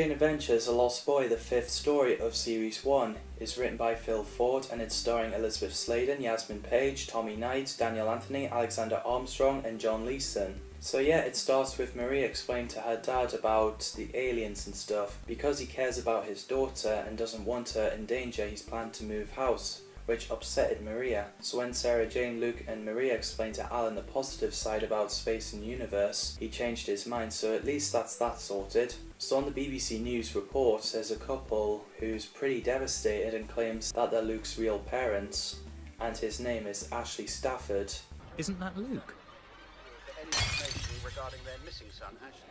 Jane Adventures A Lost Boy, the fifth story of Series 1, is written by Phil Ford and it's starring Elizabeth Sladen, Yasmin Page, Tommy Knight, Daniel Anthony, Alexander Armstrong and John Leeson. So yeah, it starts with Maria explaining to her dad about the aliens and stuff. Because he cares about his daughter and doesn't want her in danger, he's planned to move house, which upsetted Maria. So when Sarah Jane, Luke and Maria explained to Alan the positive side about space and universe, he changed his mind, so at least that's that sorted. So on the BBC News report, there's a couple who's pretty devastated and claims that they're Luke's real parents, and his name is Ashley Stafford. Isn't that Luke? Any information regarding their missing son, Ashley.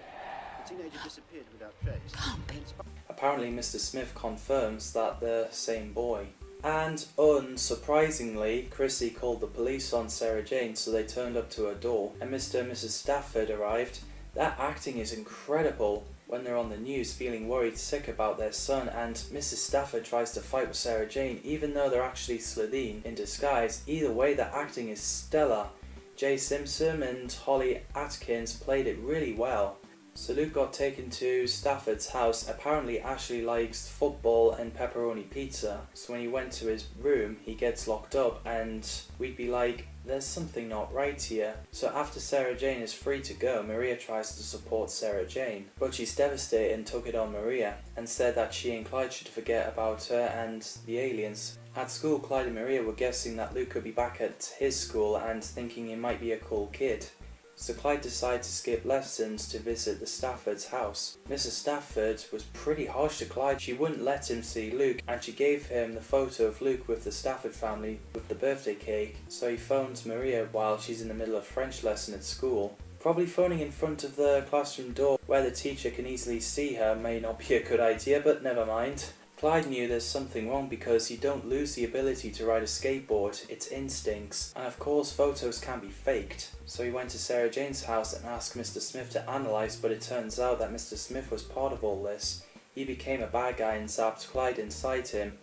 The teenager disappeared without trace. Apparently Mr. Smith confirms that they're the same boy. And unsurprisingly, Chrissy called the police on Sarah Jane, so they turned up to her door, and Mr. and Mrs. Stafford arrived. Their acting is incredible when they're on the news feeling worried sick about their son, and Mrs. Stafford tries to fight with Sarah Jane even though they're actually Slitheen in disguise. Either way, their acting is stellar. Jay Simpson and Holly Atkins played it really well. So Luke got taken to Stafford's house. Apparently Ashley likes football and pepperoni pizza, so when he went to his room he gets locked up, and we'd be like, there's something not right here. So after Sarah Jane is free to go, Maria tries to support Sarah Jane, but she's devastated and took it on Maria and said that she and Clyde should forget about her and the aliens. At school, Clyde and Maria were guessing that Luke could be back at his school and thinking he might be a cool kid. So Clyde decided to skip lessons to visit the Stafford's house. Mrs. Stafford was pretty harsh to Clyde. She wouldn't let him see Luke, and she gave him the photo of Luke with the Stafford family with the birthday cake. So he phones Maria while she's in the middle of French lesson at school. Probably phoning in front of the classroom door where the teacher can easily see her may not be a good idea, but never mind. Clyde knew there's something wrong because you don't lose the ability to ride a skateboard, it's instincts, and of course photos can be faked. So he went to Sarah Jane's house and asked Mr. Smith to analyse, but it turns out that Mr. Smith was part of all this. He became a bad guy and zapped Clyde inside him.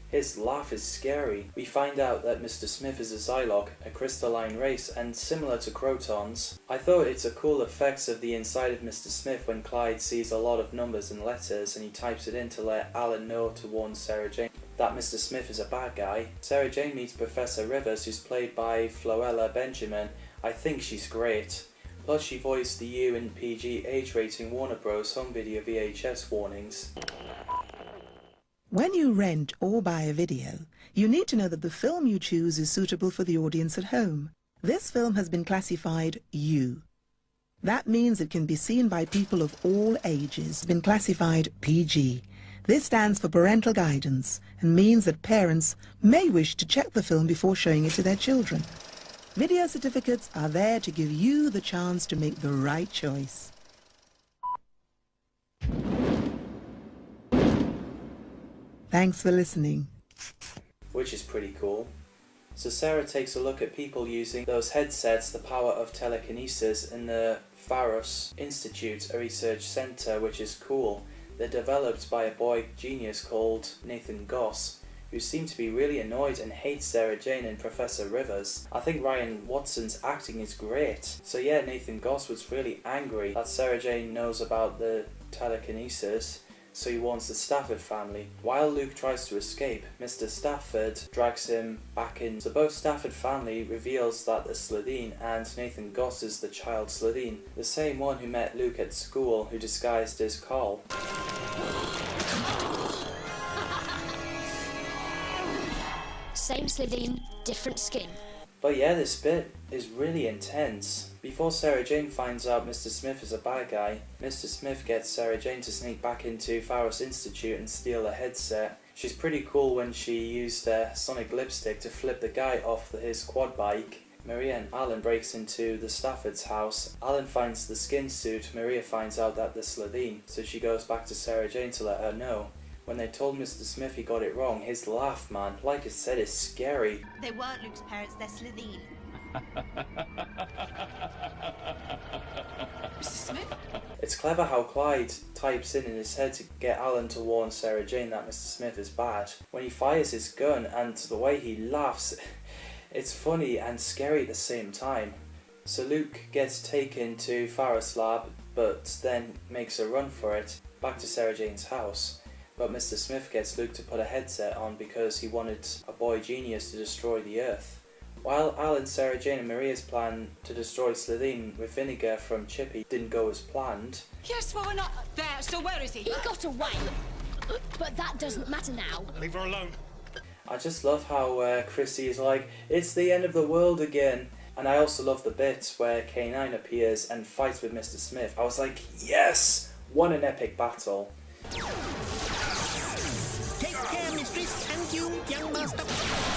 His laugh is scary. We find out that Mr. Smith is a Zylok, a crystalline race, and similar to Crotons. I thought it's a cool effects of the inside of Mr. Smith when Clyde sees a lot of numbers and letters and he types it in to let Alan know to warn Sarah Jane that Mr. Smith is a bad guy. Sarah Jane meets Professor Rivers, who's played by Floella Benjamin. I think she's great. Plus she voiced the U and PG age rating Warner Bros. Home video VHS warnings. When you rent or buy a video, you need to know that the film you choose is suitable for the audience at home. This film has been classified U. That means it can be seen by people of all ages. Been classified PG. This stands for parental guidance and means that parents may wish to check the film before showing it to their children. Video certificates are there to give you the chance to make the right choice. Thanks for listening. Which is pretty cool. So Sarah takes a look at people using those headsets, the power of telekinesis, in the Whoniverse Institute, a research centre, which is cool. They're developed by a boy genius called Nathan Goss, who seemed to be really annoyed and hates Sarah Jane and Professor Rivers. I think Ryan Watson's acting is great. So yeah, Nathan Goss was really angry that Sarah Jane knows about the telekinesis, so he warns the Stafford family. While Luke tries to escape, Mr. Stafford drags him back in. So both Stafford family reveals that they're Slitheen, and Nathan Goss is the child Slitheen, the same one who met Luke at school, who disguised as Carl. Same Slitheen, different skin. But yeah, this bit is really intense. Before Sarah Jane finds out Mr. Smith is a bad guy, Mr. Smith gets Sarah Jane to sneak back into Whoniverse Institute and steal a headset. She's pretty cool when she used sonic lipstick to flip the guy off his quad bike. Maria and Alan breaks into the Stafford's house. Alan finds the skin suit. Maria finds out that they're Slitheen, so she goes back to Sarah Jane to let her know. When they told Mr. Smith he got it wrong, his laugh, man, like I said, is scary. They weren't Luke's parents, they're Slitheen. Mr. Smith? It's clever how Clyde types in his head to get Alan to warn Sarah Jane that Mr. Smith is bad. When he fires his gun and the way he laughs, it's funny and scary at the same time. So Luke gets taken to Farrah's lab, but then makes a run for it, back to Sarah Jane's house. But Mr. Smith gets Luke to put a headset on because he wanted a boy genius to destroy the Earth. While Alan, Sarah Jane and Maria's plan to destroy Slitheen with vinegar from Chippy didn't go as planned. Yes, well, we're not there, so where is he? He got away. But that doesn't matter now. Leave her alone. I just love how Chrissy is like, it's the end of the world again. And I also love the bit where K9 appears and fights with Mr. Smith. I was like, yes! What an epic battle. Take care, mistress. Thank you, young master.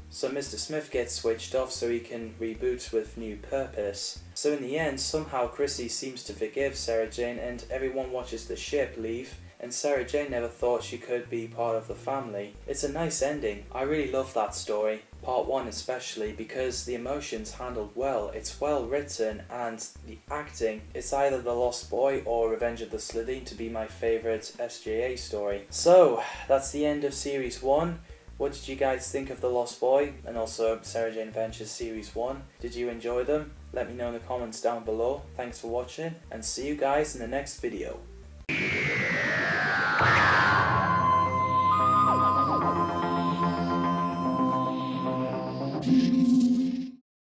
So Mr. Smith gets switched off so he can reboot with new purpose. So in the end, somehow Chrissy seems to forgive Sarah Jane and everyone watches the ship leave. And Sarah Jane never thought she could be part of the family. It's a nice ending. I really love that story, part 1 especially, because the emotions handled well, it's well written, and the acting, it's either The Lost Boy or Revenge of the Slitheen to be my favourite SJA story. So, that's the end of Series 1. What did you guys think of The Lost Boy and also Sarah Jane Adventures Series 1? Did you enjoy them? Let me know in the comments down below. Thanks for watching, and see you guys in the next video.